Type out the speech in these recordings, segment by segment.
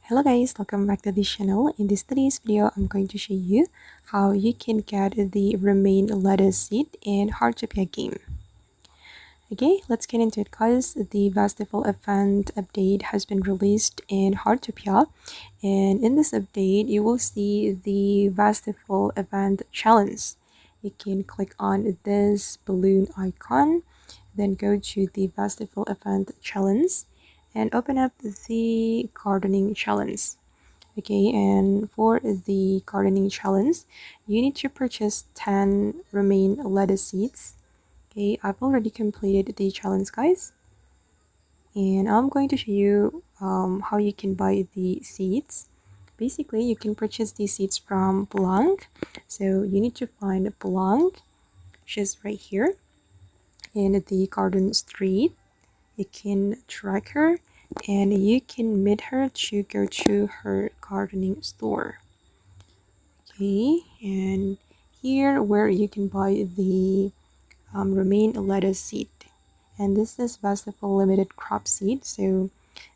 Hello guys, welcome back to this channel. In today's video, I'm going to show you how you can get the Romaine Lettuce Seed in Heartopia game. Okay, let's get into it guys. The festival event update has been released in Heartopia, and in this update, you will see the festival event challenge. You can click on this balloon icon, then go to the festival event challenge and open up the gardening challenge. Okay, and for the gardening challenge, you need to purchase 10 Romaine lettuce seeds. Okay, I've already completed the challenge guys, and I'm going to show you how you can buy the seeds. Basically, you can purchase these seeds from Blanc. So you need to find Blanc, which is right here in the garden street. You can track her and you can meet her to go to her gardening store. Okay, and here where you can buy the Romaine lettuce seed, and this is festival limited crop seed, so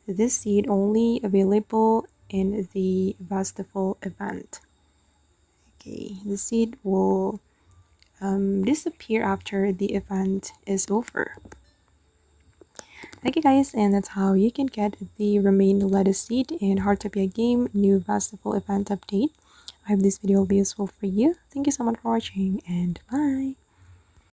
this seed only available in the festival event. Okay, the seed will disappear after the event is over. Okay guys, and that's how you can get the Romaine lettuce seed in Heartopia game new festival event update. I hope this video will be useful for you. Thank you so much for watching and bye.